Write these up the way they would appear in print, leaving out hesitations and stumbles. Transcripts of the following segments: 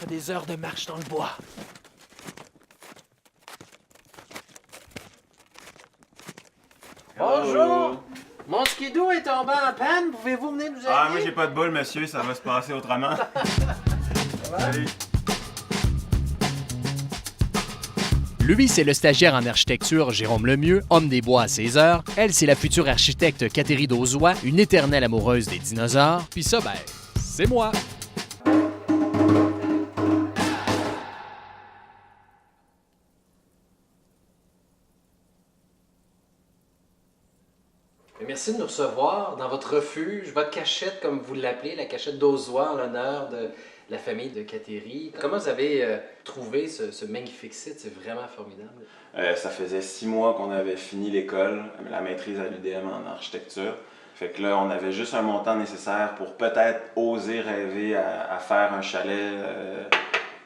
après des heures de marche dans le bois. Bonjour! Mon skidoo est tombé en panne, pouvez-vous venir nous aider? Ah, moi j'ai pas de boule, monsieur, ça va se passer autrement. Salut! Lui, c'est le stagiaire en architecture Jérôme Lemieux, homme des bois à 16 heures. Elle, c'est la future architecte Catherine Dauzois, une éternelle amoureuse des dinosaures. Puis ça, ben, c'est moi. Merci de nous recevoir dans votre refuge, votre cachette, comme vous l'appelez, la cachette d'Auzois, en l'honneur de la famille de Catherine. Comment vous avez trouvé ce magnifique site? C'est vraiment formidable. Ça faisait 6 mois qu'on avait fini l'école, la maîtrise à l'UDM en architecture. Fait que là, on avait juste un montant nécessaire pour peut-être oser rêver à faire un chalet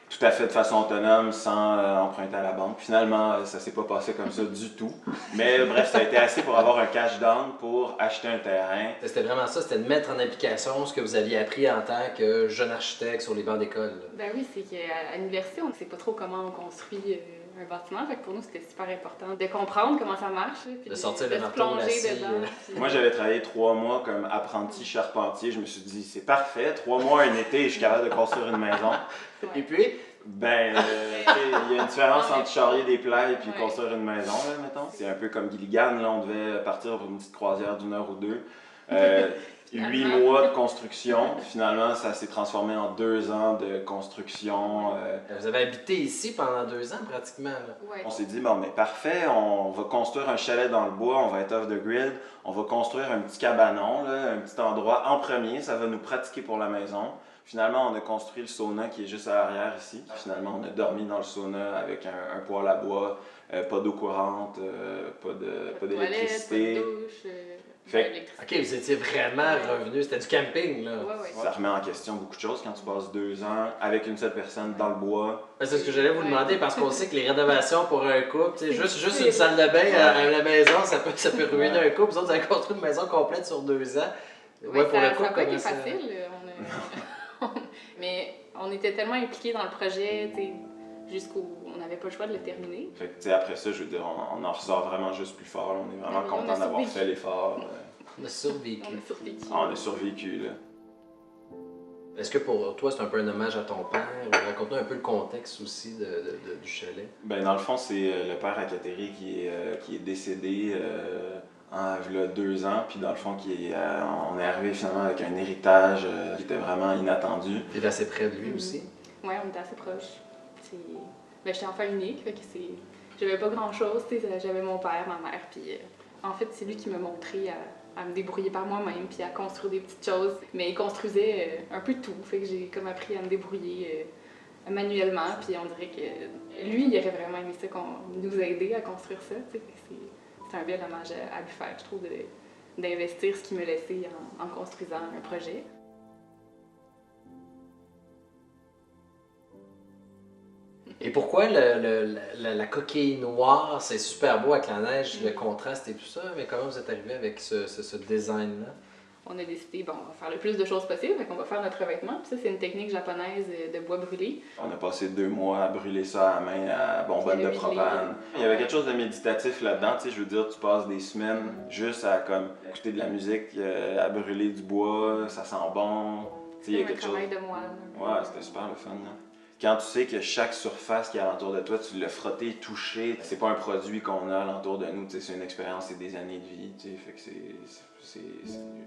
tout à fait de façon autonome, sans emprunter à la banque. Finalement, ça s'est pas passé comme ça du tout. Mais bref, ça a été assez pour avoir un cash down pour acheter un terrain. C'était vraiment ça, c'était de mettre en application ce que vous aviez appris en tant que jeune architecte sur les bancs d'école. Ben oui, c'est qu'à l'université, on ne sait pas trop comment on construit un bâtiment. Fait que pour nous, c'était super important de comprendre comment ça marche. Puis de sortir de le se marteau, la plonger scie, dedans. Puis, Moi, j'avais travaillé 3 mois comme apprenti charpentier. Je me suis dit, c'est parfait, 3 mois, un été, et je suis capable de construire une maison. Et puis, Ben, il y a une différence entre charrier des plaies et puis Ouais. construire une maison, là, mettons. C'est un peu comme Gilligan, là, on devait partir pour une petite croisière d'1 heure ou 2. 8 mois de construction. Finalement, ça s'est transformé en 2 ans de construction. vous avez habité ici pendant 2 ans pratiquement. Là. ouais. On s'est dit, bon, mais parfait, on va construire un chalet dans le bois, on va être off the grid, on va construire un petit cabanon, là, un petit endroit en premier, ça va nous pratiquer pour la maison. Finalement, on a construit le sauna qui est juste à l'arrière ici. Finalement, on a dormi dans le sauna avec un poêle à bois, pas d'eau courante, pas d'électricité. Pas de douche, Fait- pas d'électricité. OK, vous étiez vraiment revenu, c'était du camping, là. Ouais. Ça remet en question beaucoup de choses quand tu passes 2 ans avec une seule personne dans le bois. Ben, c'est ce que j'allais vous demander parce qu'on sait que les rénovations pour un couple, tu sais, juste une salle de bain à la maison, ça peut ruiner un couple. Vous autres, vous avez construit une maison complète sur 2 ans. Ouais, pour ça, le couple, ça a pas été comment ça- facile. Mais on était tellement impliqués dans le projet, tu sais, on n'avait pas le choix de le terminer. Fait que, tu sais, après ça, je veux dire, on en ressort vraiment juste plus fort. On est vraiment Oui, on a content d'avoir survécu. fait l'effort. On a survécu. On a survécu. On a survécu, là. Est-ce que pour toi, c'est un peu un hommage à ton père? Raconte-nous un peu le contexte aussi du chalet. Ben, dans le fond, c'est le père à Catherine qui est décédé il y a 2 ans. Puis dans le fond, on est arrivé finalement avec un héritage qui était vraiment inattendu. Tu es assez près de lui aussi. Ouais, on était assez proches. Ben, j'étais enfant unique, fait que j'avais pas grand-chose, tu sais, j'avais mon père, ma mère, puis en fait, c'est lui qui m'a montré à me débrouiller par moi-même, puis à construire des petites choses. Mais il construisait un peu tout, fait que j'ai comme appris à me débrouiller manuellement, puis on dirait que lui, il aurait vraiment aimé ça, nous aider à construire ça, tu sais, c'est un bel hommage à lui faire, je trouve, d'investir ce qu'il me laissait en construisant un projet. Et pourquoi la coquille noire, c'est super beau avec la neige, le contraste et tout ça, mais comment vous êtes arrivé avec ce design-là? On a décidé, bon, on va faire le plus de choses possible, fait qu'on va faire notre revêtement. Puis ça, c'est une technique japonaise de bois brûlé. On a passé 2 mois à brûler ça à la main à bonbonne de Puis propane. Il y avait quelque chose de méditatif là-dedans, tu sais, je veux dire, tu passes des semaines juste à comme écouter de la musique, à brûler du bois, ça sent bon. Tu sais, il y a un quelque chose. travail de moine. Ouais, c'était super le fun, là. Quand tu sais que chaque surface qui est alentour de toi, tu l'as frotté, touché, c'est pas un produit qu'on a alentour de nous, tu sais, c'est une expérience, c'est des années de vie, tu sais, fait que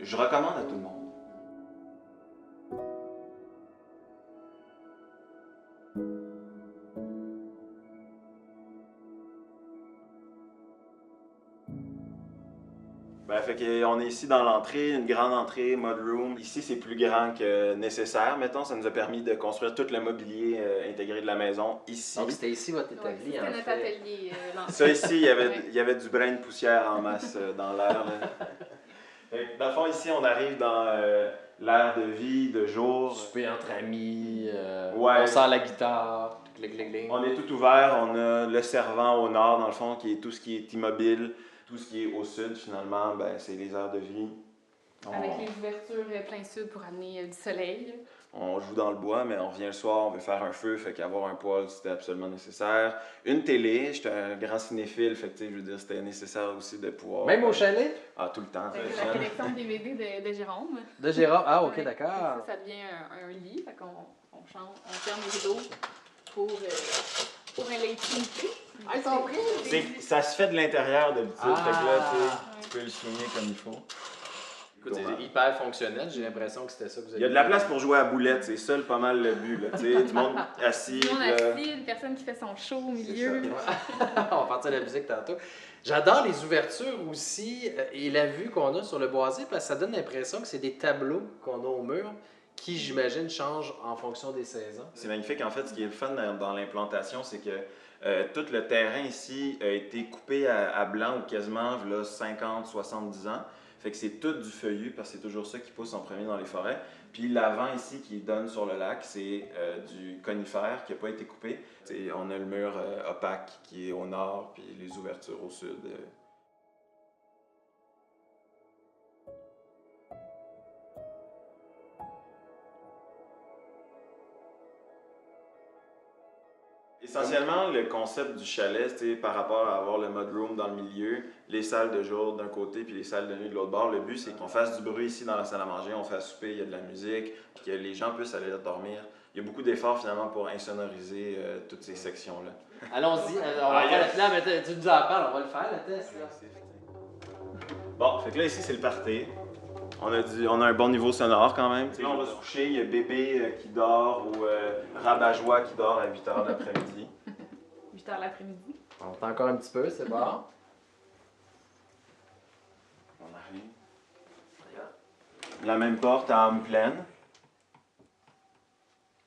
je recommande à tout le monde. Ben, fait que on est ici dans l'entrée, une grande entrée, mudroom. Ici, c'est plus grand que nécessaire, mettons. Ça nous a permis de construire tout le mobilier intégré de la maison ici. Donc c'était ici votre Ouais, établi, c'était en notre fait. atelier lancé. Ça ici, Ouais. il y avait du brin de poussière en masse dans l'air. Là. Fait que, dans le fond, ici, on arrive dans l'air de vie, de jour. Souper entre amis, Ouais. on sort la guitare, cling. On est tout ouvert. On a le servant au nord, dans le fond, qui est tout ce qui est immobile. Tout ce qui est au sud, finalement, ben, c'est les aires de vie. Avec les ouvertures plein sud pour amener du soleil. On joue dans le bois, mais on revient le soir, on veut faire un feu, fait qu'avoir un poêle, c'était absolument nécessaire. Une télé, j'étais un grand cinéphile, fait que, je veux dire, c'était nécessaire aussi de pouvoir... Même au chalet? Ah, tout le temps. Fait que la collection de DVD de Jérôme. De Gérard. Ah, ok, Ouais. d'accord. Ça devient un lit, fait qu'on ferme les rideaux pour un l'intimité. Ah, ils sont pris! Ça se fait de l'intérieur d'habitude, Ah. fait que là, tu peux le soigner comme il faut. Écoute, c'est hyper fonctionnel. J'ai l'impression que c'était ça que vous avez Il y a de la place pour jouer à boulette, c'est ça pas mal le but, là, tu sais, du monde assis, Tout le monde là. assis, une personne qui fait son show au C'est milieu. ça. On va partir de la musique tantôt. J'adore les ouvertures aussi et la vue qu'on a sur le boisé parce que ça donne l'impression que c'est des tableaux qu'on a au mur qui, j'imagine, changent en fonction des saisons. C'est magnifique. En fait, ce qui est le fun dans l'implantation, c'est que tout le terrain ici a été coupé à blanc ou quasiment là, 50, 70 ans. Fait que c'est tout du feuillu parce que c'est toujours ça qui pousse en premier dans les forêts. Puis l'avant ici qui donne sur le lac, c'est du conifère qui n'a pas été coupé. T'sais, on a le mur opaque qui est au nord, puis les ouvertures au sud. Essentiellement, le concept du chalet, c'est par rapport à avoir le mudroom dans le milieu, les salles de jour d'un côté puis les salles de nuit de l'autre bord. Le but, c'est qu'on fasse du bruit ici dans la salle à manger, on fasse souper, il y a de la musique, puis que les gens puissent aller dormir. Il y a beaucoup d'efforts finalement pour insonoriser toutes ces sections-là. Allons-y, on va faire la finale, mais tu nous en parles, on va le faire, le test. Là. Bon, fait que là, ici, c'est le party. On a un bon niveau sonore quand même. Là, on va se coucher, il y a bébé qui dort ou rabat-joie qui dort à 8 h l'après-midi. 8 h l'après-midi. On entend encore un petit peu, c'est bon. On arrive. La même porte à âme pleine.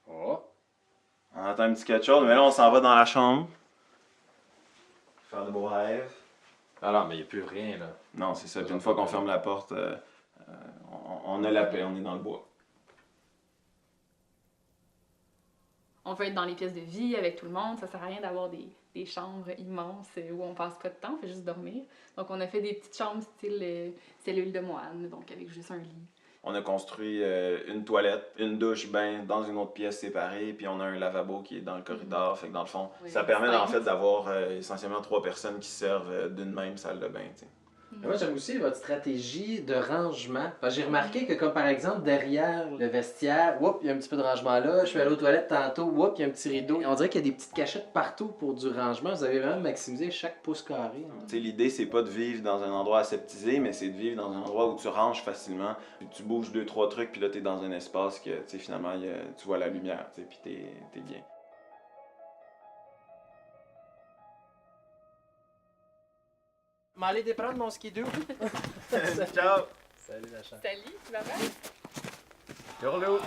Oh. On entend un petit quelque chose, mais là, on s'en va dans la chambre. Faire de beaux rêves. Alors, mais il n'y a plus rien, là. Non, c'est ça. Puis une fois qu'on ferme la porte, on a la paix, on est dans le bois. On veut être dans les pièces de vie avec tout le monde. Ça sert à rien d'avoir des chambres immenses où on passe pas de temps, on fait juste dormir. Donc on a fait des petites chambres style cellule de moine, donc avec juste un lit. On a construit une toilette, une douche, bain dans une autre pièce séparée, puis on a un lavabo qui est dans le corridor. Fait que dans le fond, Oui, ça permet c'est en fait d'avoir essentiellement 3 personnes qui servent d'une même salle de bain. T'sais. Moi, j'aime aussi votre stratégie de rangement. Parce que j'ai remarqué que, comme par exemple, derrière le vestiaire, whoop, il y a un petit peu de rangement là. Je suis allé aux toilettes tantôt, whoop, il y a un petit rideau. On dirait qu'il y a des petites cachettes partout pour du rangement. Vous avez vraiment maximisé chaque pouce carré. Hein. T'sais, l'idée, c'est pas de vivre dans un endroit aseptisé, mais c'est de vivre dans un endroit où tu ranges facilement. Puis tu bouges 2-3 trucs, puis là, t'es dans un espace que finalement, tu vois la lumière, puis t'es bien. M'aller déprendre mon skidoo. Ciao! Salut la chance. Salut, tu vas bien? Turlou.